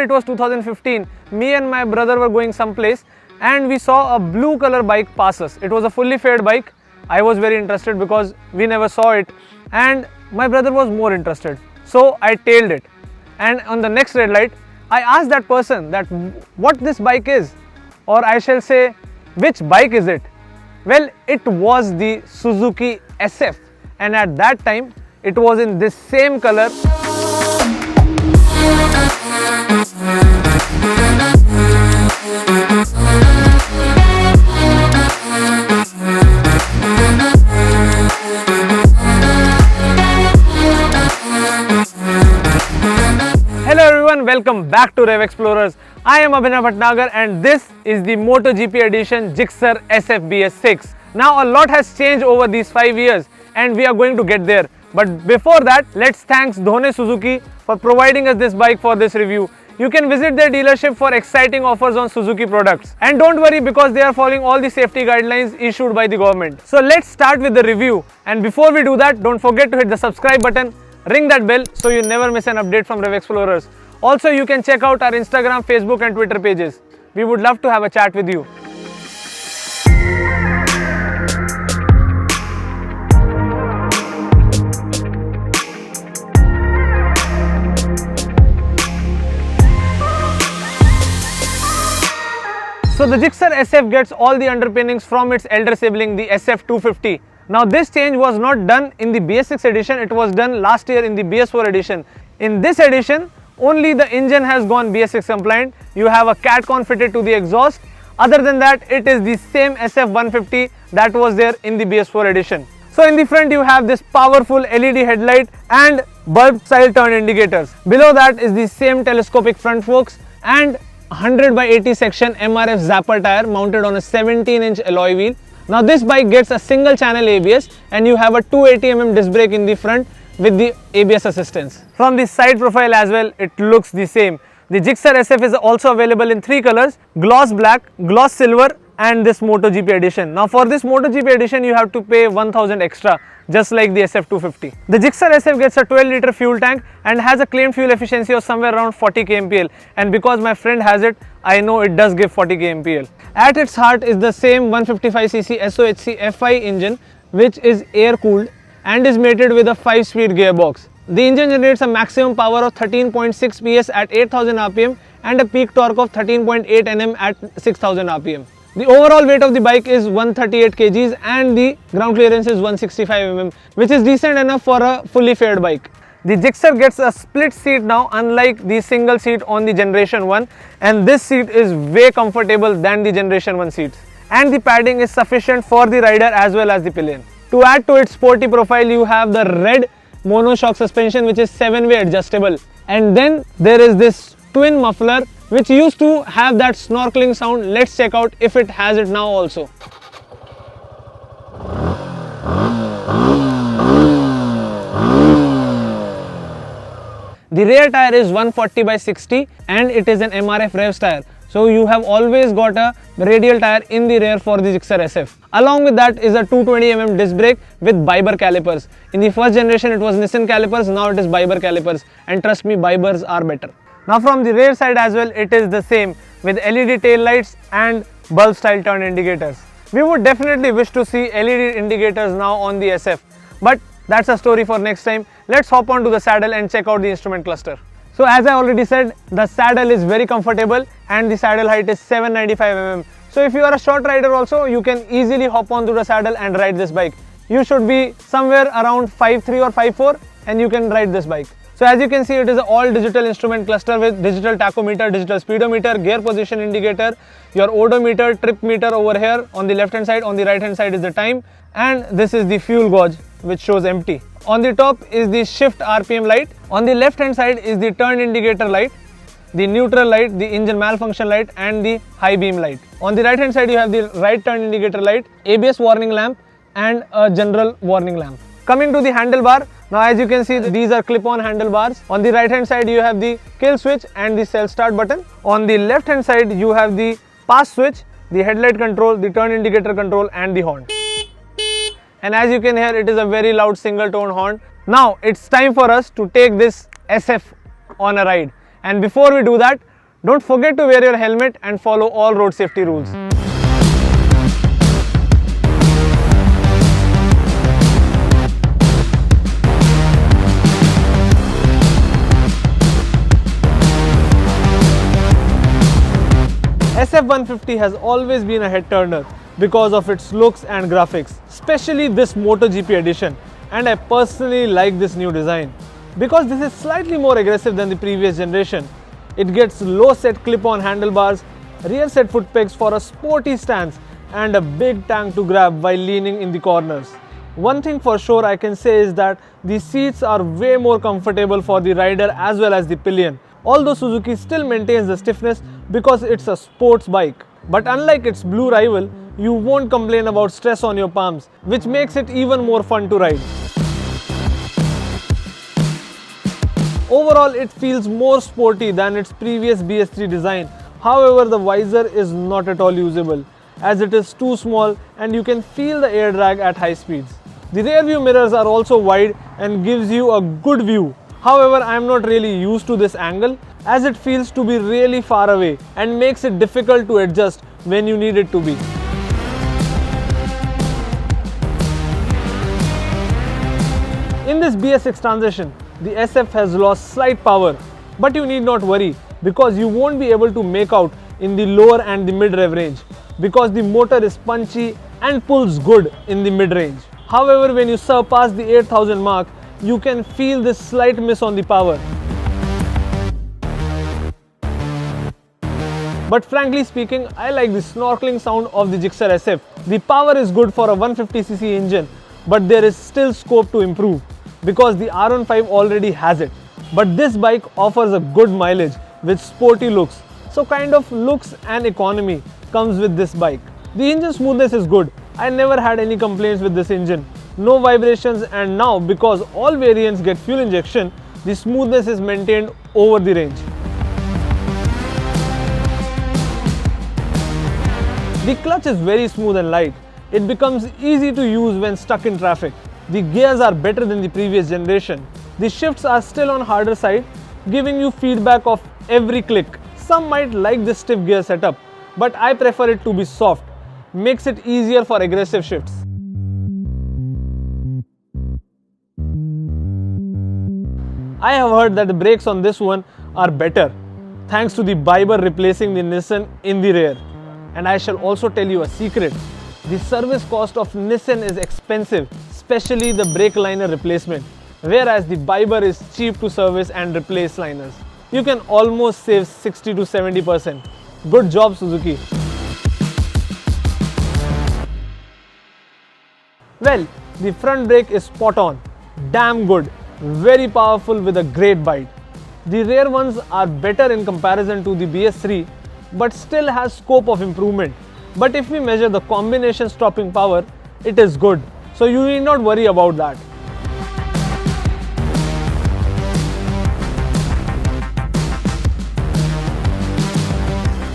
it was 2015. Me and my brother were going someplace and we saw a blue color bike pass us. It was a fully faired bike. I was very interested because we never saw it and my brother was more interested. So I tailed it, and on the next red light I asked that person that what this bike is, or I shall say which bike is it. Well, it was the Suzuki SF, and at that time it was in this same color. Hello everyone, welcome back to Rev Explorers. I am Abhinav Bhatnagar and this is the MotoGP edition Gixxer SF BS6. Now a lot has changed over these 5 years and we are going to get there. But before that, let's thank Dhone Suzuki for providing us this bike for this review. You can visit their dealership for exciting offers on Suzuki products. And don't worry because they are following all the safety guidelines issued by the government. So let's start with the review. And before we do that, don't forget to hit the subscribe button, ring that bell so you never miss an update from Rev Explorers. Also, you can check out our Instagram, Facebook and Twitter pages. We would love to have a chat with you. So the Gixxer SF gets all the underpinnings from its elder sibling, the SF250. Now this change was not done in the BS6 edition, it was done last year in the BS4 edition. In this edition, only the engine has gone BS6 compliant. You have a CatCon fitted to the exhaust. Other than that, it is the same SF150 that was there in the BS4 edition. So in the front you have this powerful LED headlight and bulb style turn indicators. Below that is the same telescopic front forks and 100/80 section MRF Zapper tire mounted on a 17-inch alloy wheel. Now this bike gets a single channel ABS and you have a 280mm disc brake in the front with the ABS assistance. From the side profile as well, it looks the same. The Gixxer SF is also available in 3 colors: gloss black, gloss silver and this MotoGP edition. Now for this MotoGP edition you have to pay 1000 extra, just like the SF250. The Gixxer SF gets a 12-liter fuel tank and has a claimed fuel efficiency of somewhere around 40 kmpl, and because my friend has it, I know it does give 40 kmpl. At its heart is the same 155cc SOHC FI engine, which is air cooled and is mated with a 5-speed gearbox. The engine generates a maximum power of 13.6 PS at 8000 rpm and a peak torque of 13.8 Nm at 6000 rpm. The overall weight of the bike is 138 kgs and the ground clearance is 165 mm, which is decent enough for a fully faired bike. The Gixxer gets a split seat now, unlike the single seat on the Generation 1, and this seat is way comfortable than the Generation 1 seats. And the padding is sufficient for the rider as well as the pillion. To add to its sporty profile, you have the red monoshock suspension, which is 7-way adjustable. And then there is this twin muffler which used to have that snorkeling sound. Let's check out if it has it now also. The rear tire is 140/60 and it is an MRF Revs tire. So you have always got a radial tire in the rear for the Gixxer SF. Along with that is a 220mm disc brake with Biber calipers. In the first generation it was Nissan calipers, now it is Biber calipers, and trust me, Bibers are better. Now from the rear side as well, it is the same with LED tail lights and bulb style turn indicators. We would definitely wish to see LED indicators now on the SF, but that's a story for next time. Let's hop on to the saddle and check out the instrument cluster. So as I already said, the saddle is very comfortable and the saddle height is 795 mm. So if you are a short rider also, you can easily hop onto the saddle and ride this bike. You should be somewhere around 5'3" or 5'4" and you can ride this bike. So as you can see, it is an all digital instrument cluster with digital tachometer, digital speedometer, gear position indicator, your odometer, trip meter over here on the left hand side. On the right hand side is the time, and this is the fuel gauge which shows empty. On the top is the shift RPM light. On the left hand side is the turn indicator light, the neutral light, the engine malfunction light and the high beam light. On the right hand side you have the right turn indicator light, ABS warning lamp and a general warning lamp. Coming to the handlebar, now as you can see, these are clip-on handlebars. On the right hand side you have the kill switch and the self start button. On the left hand side you have the pass switch, the headlight control, the turn indicator control and the horn. And as you can hear, it is a very loud single tone horn. Now it's time for us to take this SF on a ride. And before we do that, Don't forget to wear your helmet and follow all road safety rules. SF150 has always been a head turner because of its looks and graphics, especially this MotoGP edition, and I personally like this new design. Because this is slightly more aggressive than the previous generation, it gets low set clip-on handlebars, rear set foot pegs for a sporty stance, and a big tank to grab while leaning in the corners. One thing for sure I can say is that the seats are way more comfortable for the rider as well as the pillion. Although Suzuki still maintains the stiffness because it's a sports bike. But unlike its blue rival, you won't complain about stress on your palms, which makes it even more fun to ride. Overall, it feels more sporty than its previous BS3 design. However, the visor is not at all usable, as it is too small and you can feel the air drag at high speeds. The rear view mirrors are also wide and gives you a good view. However, I am not really used to this angle, as it feels to be really far away and makes it difficult to adjust when you need it to be. In this BS6 transition, the SF has lost slight power, but you need not worry because you won't be able to make out in the lower and the mid-rev range because the motor is punchy and pulls good in the mid-range. However, when you surpass the 8000 mark, you can feel this slight miss on the power. But frankly speaking, I like the snorkeling sound of the Gixxer SF. The power is good for a 150cc engine, but there is still scope to improve because the R15 already has it. But this bike offers a good mileage with sporty looks, so kind of looks and economy comes with this bike. The engine smoothness is good. I never had any complaints with this engine. No vibrations, and now because all variants get fuel injection, the smoothness is maintained over the range. The clutch is very smooth and light. It becomes easy to use when stuck in traffic. The gears are better than the previous generation. The shifts are still on harder side, giving you feedback of every click. Some might like this stiff gear setup, but I prefer it to be soft. Makes it easier for aggressive shifts. I have heard that the brakes on this one are better, thanks to the Biber replacing the Nissan in the rear. And I shall also tell you a secret. The service cost of Nissan is expensive, especially the brake liner replacement, whereas the Biber is cheap to service and replace liners. You can almost save 60 to 70%. Good job, Suzuki. Well, the front brake is spot on, damn good, very powerful with a great bite. The rear ones are better in comparison to the BS3, but still has scope of improvement. But if we measure the combination stopping power, it is good, so you need not worry about that.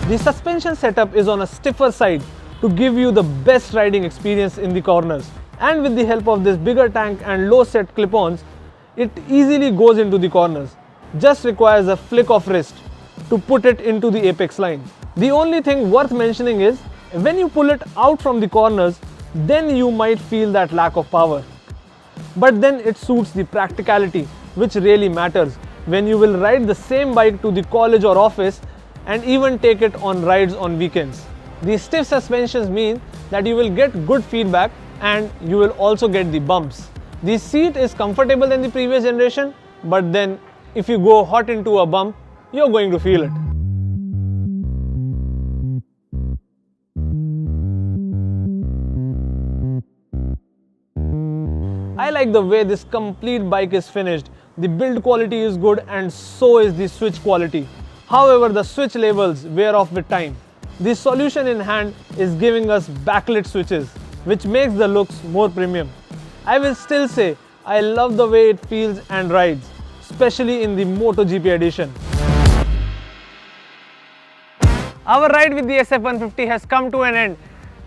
The suspension setup is on a stiffer side to give you the best riding experience in the corners. And with the help of this bigger tank and low set clip-ons, it easily goes into the corners. Just requires a flick of wrist to put it into the apex line. The only thing worth mentioning is, when you pull it out from the corners, then you might feel that lack of power. But then it suits the practicality, which really matters when you will ride the same bike to the college or office and even take it on rides on weekends. The stiff suspensions mean that you will get good feedback and you will also get the bumps. The seat is comfortable than the previous generation, but then if you go hot into a bump, you're going to feel it. I like the way this complete bike is finished. The build quality is good and so is the switch quality. However, the switch labels wear off with time. The solution in hand is giving us backlit switches, which makes the looks more premium. I will still say I love the way it feels and rides, especially in the MotoGP edition. Our ride with the SF150 has come to an end,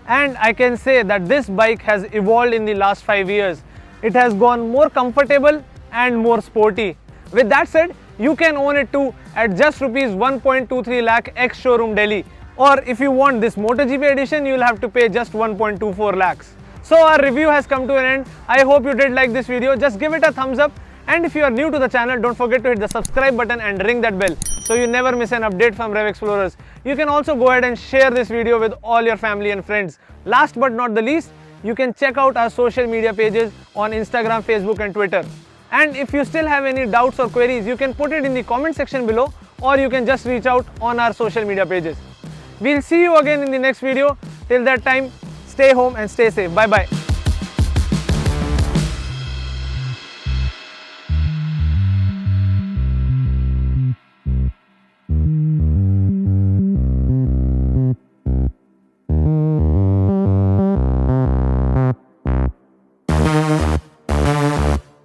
and I can say that this bike has evolved in the last 5 years. It has gone more comfortable and more sporty. With that said, you can own it too at just rupees 1.23 lakh ex showroom Delhi. Or if you want this MotoGP edition, you will have to pay just 1.24 lakhs. So our review has come to an end. I hope you did like this video. Just give it a thumbs up. And if you are new to the channel, don't forget to hit the subscribe button and ring that bell so you never miss an update from Rev Explorers. You can also go ahead and share this video with all your family and friends. Last but not the least, you can check out our social media pages on Instagram, Facebook and Twitter. And if you still have any doubts or queries, you can put it in the comment section below, or you can just reach out on our social media pages. We'll see you again in the next video. Till that time, stay home and stay safe. Bye bye.